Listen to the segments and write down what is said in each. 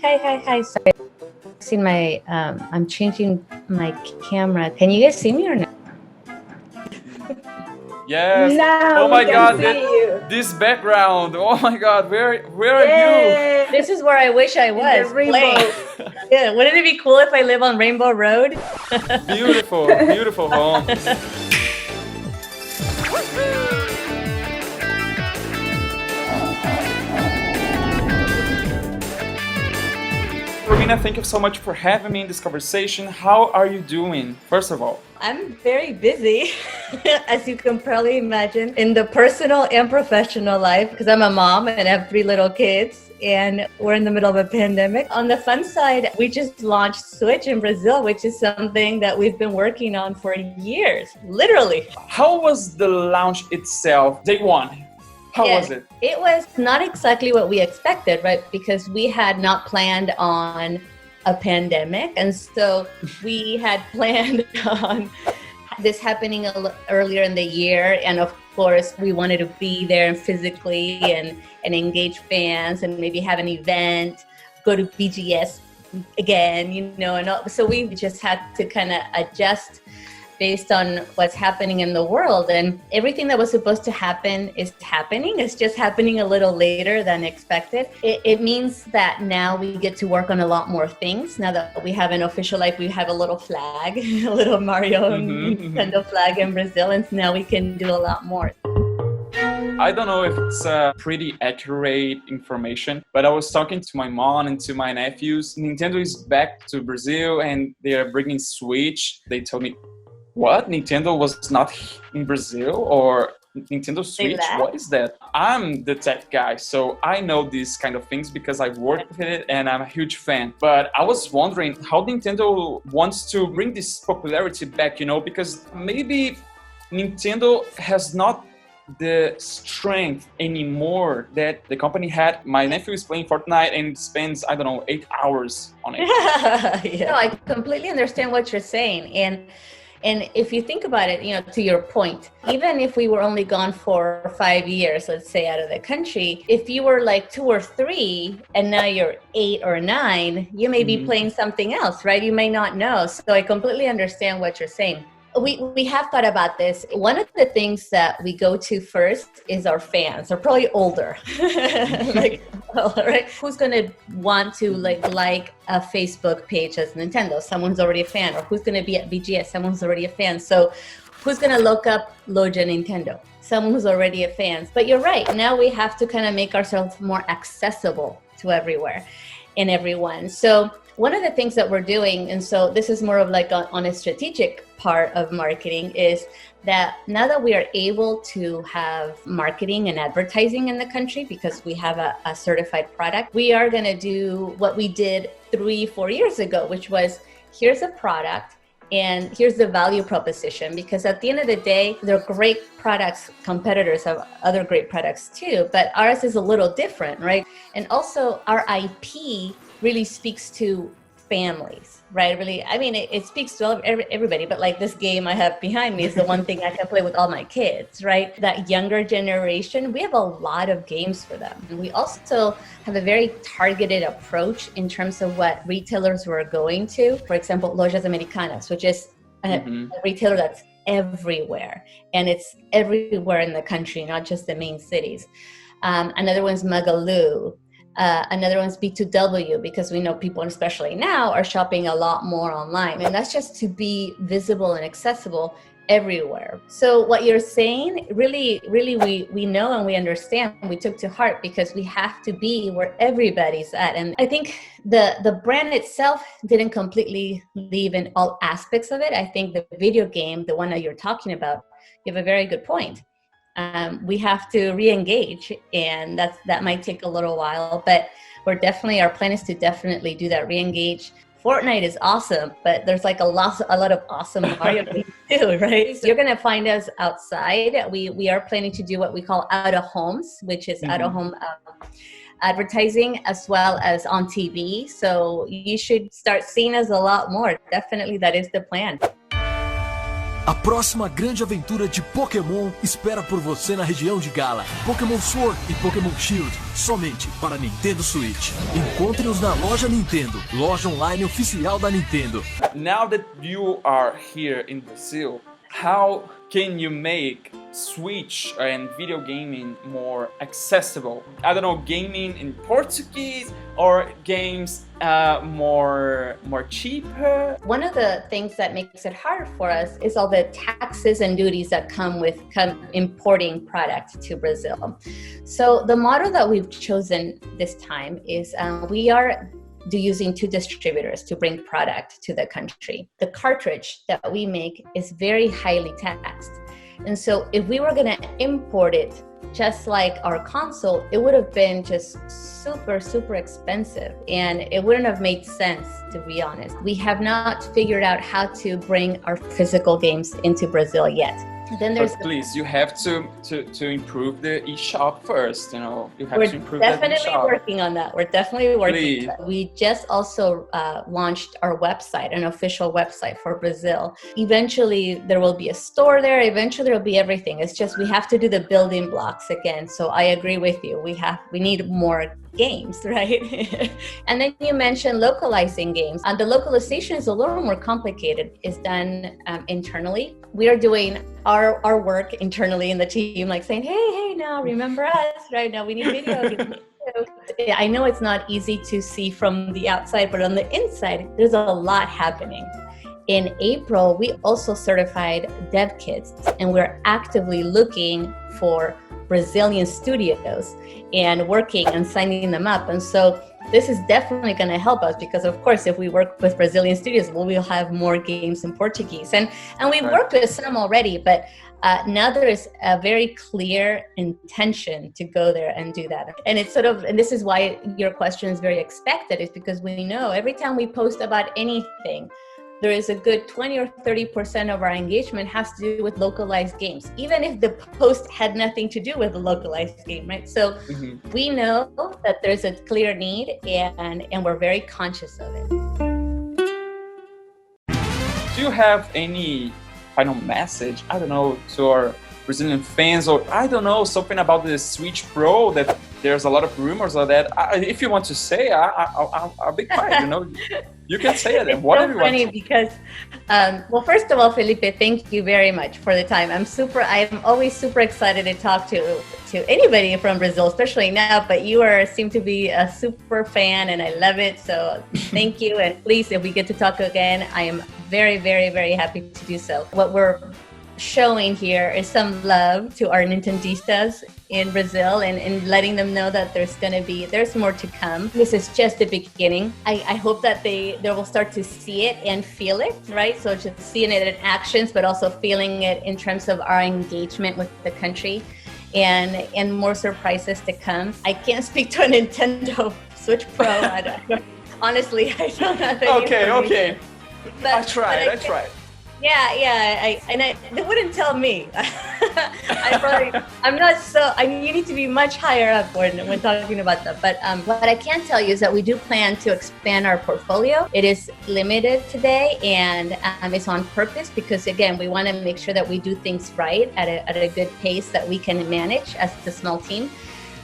Hi. Sorry, I'm changing my camera. Can you guys see me or not? Yes. Now oh my we can God, see you. this background. Oh my God, where are Yay! This is where I wish I was the rainbow. playing. Yeah, wouldn't it be cool if I live on Rainbow Road? you? Beautiful home. Romina, thank you so much for having me in this conversation. How are you doing, first of all? I'm very busy, as you can probably imagine, in the personal and professional life, because I'm a mom and I have 3 little kids, and we're in the middle of a pandemic. On the fun side, we just launched Switch in Brazil, which is something that we've been working on for years, literally. How was the launch itself, day one? How was it? It was not exactly what we expected, right? Because we had not planned on a pandemic. And so we had planned on this happening earlier in the year. And of course, we wanted to be there physically and engage fans and maybe have an event, go to BGS again, so we just had to kind of adjust based on what's happening in the world. And everything that was supposed to happen is happening. It's just happening a little later than expected. It means that now we get to work on a lot more things. Now that we have an official, we have a little flag, a little Mario Nintendo flag in Brazil, and now we can do a lot more. I don't know if it's pretty accurate information, but I was talking to my mom and to my nephews. Nintendo is back to Brazil and they are bringing Switch. They told me, what? Nintendo was not in Brazil or Nintendo Switch? What is that? I'm the tech guy, so I know these kind of things because I work with it and I'm a huge fan. But I was wondering how Nintendo wants to bring this popularity back, because maybe Nintendo has not the strength anymore that the company had. My nephew is playing Fortnite and spends, 8 hours on it. No, I completely understand what you're saying. And if you think about it, to your point, even if we were only gone for 5 years, let's say, out of the country, if you were like 2 or 3 and now you're 8 or 9, you may be playing something else, right? You may not know. So I completely understand what you're saying. We have thought about this. One of the things that we go to first is our fans. They're probably older. Right? Who's going to want to like a Facebook page as Nintendo? Someone's already a fan. Or who's going to be at BGS? Someone's already a fan. So who's going to look up Loja Nintendo? Someone who's already a fan. But you're right. Now we have to kind of make ourselves more accessible to everywhere and everyone. So one of the things that we're doing, and so this is more of like on a strategic part of marketing, is that now that we are able to have marketing and advertising in the country because we have a certified product, we are going to do what we did 3-4 years ago, which was here's a product and here's the value proposition. Because at the end of the day, they're great products. Competitors have other great products too, but ours is a little different, right? And also our IP really speaks to families, right? Really, it speaks to everybody, but like this game I have behind me is the one thing I can play with all my kids, right? That younger generation, we have a lot of games for them. And we also have a very targeted approach in terms of what retailers we're going to. For example, Lojas Americanas, which is a retailer that's everywhere. And it's everywhere in the country, not just the main cities. Another one's Magalu. Another one's B2W, because we know people, especially now, are shopping a lot more online. And that's just to be visible and accessible everywhere. So what you're saying, really, we know and we understand, we took to heart, because we have to be where everybody's at. And I think the brand itself didn't completely leave in all aspects of it. I think the video game, the one that you're talking about, you have a very good point. We have to re-engage, and that might take a little while, but our plan is to definitely do that, re-engage. Fortnite is awesome, but there's like a lot of awesome Mario games too, right? So you're going to find us outside. We are planning to do what we call out of homes, which is out of home advertising, as well as on TV. So you should start seeing us a lot more. Definitely, that is the plan. A próxima grande aventura de Pokémon espera por você na região de Gala. Pokémon Sword e Pokémon Shield, somente para Nintendo Switch. Encontre-os na loja Nintendo, loja online oficial da Nintendo. Now that you are here in Brazil, how can you make Switch and video gaming more accessible? I don't know, gaming in Portuguese or games more cheaper? One of the things that makes it hard for us is all the taxes and duties that come with importing products to Brazil. So the model that we've chosen this time is we are using 2 distributors to bring product to the country. The cartridge that we make is very highly taxed. And so if we were going to import it just like our console, it would have been just super expensive, and it wouldn't have made sense, to be honest. We have not figured out how to bring our physical games into Brazil yet. Then there's please, you have to improve the eShop first. You know, you have we're to improve that definitely eShop. working on that. We're definitely working. Please. We just also launched our website, an official website for Brazil. Eventually, there will be a store there. Eventually, there will be everything. It's just we have to do the building blocks again. So I agree with you. We need more games, right? And then you mentioned localizing games. The localization is a little more complicated. It's done internally. We are doing our work internally in the team, like saying, hey, now remember us, right? Now we need video games. I know it's not easy to see from the outside, but on the inside, there's a lot happening. In April, we also certified dev kits, and we're actively looking for Brazilian studios and working and signing them up. And so this is definitely going to help us because, of course, if we work with Brazilian studios, we'll have more games in Portuguese. And we've worked with some already, but now there is a very clear intention to go there and do that. And it's and this is why your question is very expected, is because we know every time we post about anything, there is a good 20 or 30% of our engagement has to do with localized games, even if the post had nothing to do with a localized game, right? So we know that there's a clear need, and we're very conscious of it. Do you have any final message, I don't know, to our Brazilian fans, or I don't know, something about the Switch Pro that there's a lot of rumors of that? If you want to say, I'll be quiet, you know. You can say it. It's so funny because, well, first of all, Felipe, thank you very much for the time. I'm always super excited to talk to anybody from Brazil, especially now, but you seem to be a super fan and I love it. So thank you. And please, if we get to talk again, I am very, very, very happy to do so. What we're showing here is some love to our Nintendistas in Brazil and letting them know that there's more to come. This is just the beginning. I hope that they will start to see it and feel it, right? So just seeing it in actions, but also feeling it in terms of our engagement with the country and more surprises to come. I can't speak to a Nintendo Switch Pro. Honestly, I don't have any Okay. But, I tried. Yeah, they wouldn't tell me. You need to be much higher up when talking about that. But what I can tell you is that we do plan to expand our portfolio. It is limited today, and it's on purpose because, again, we want to make sure that we do things right at a good pace that we can manage as a small team.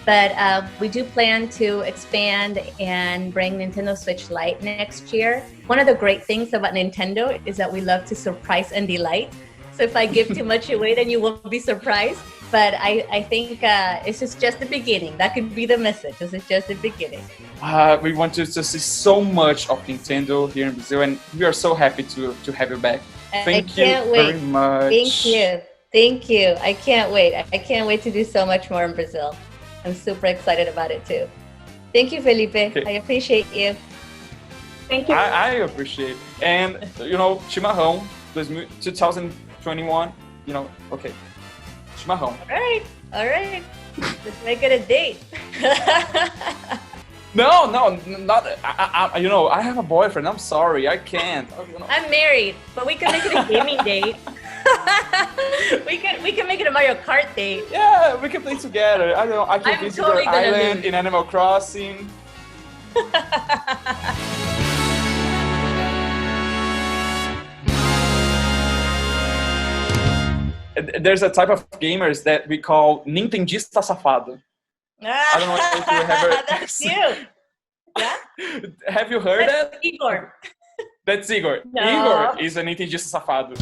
But we do plan to expand and bring Nintendo Switch Lite next year. One of the great things about Nintendo is that we love to surprise and delight. So if I give too much away, then you won't be surprised. But I think this is just the beginning. That could be the message. This is just the beginning. We want to see so much of Nintendo here in Brazil, and we are so happy to have you back. Thank you very much. Thank you. I can't wait. I can't wait to do so much more in Brazil. I'm super excited about it too. Thank you, Felipe. Okay. I appreciate you. Thank you. I appreciate. And, chimarrão, 2021, okay. Chimarrão. All right. Let's make it a date. No, not. I have a boyfriend. I'm sorry, I can't. I'm married, but we can make it a gaming date. we can make it a Mario Kart date. Yeah, we can play together. I don't know. I can visit your island in Animal Crossing. there's a type of gamers that we call Nintendista safado. I don't know if you ever... That's you. Yeah? Have you heard that? Igor. That's Igor. No. Igor is a Nintendista safado.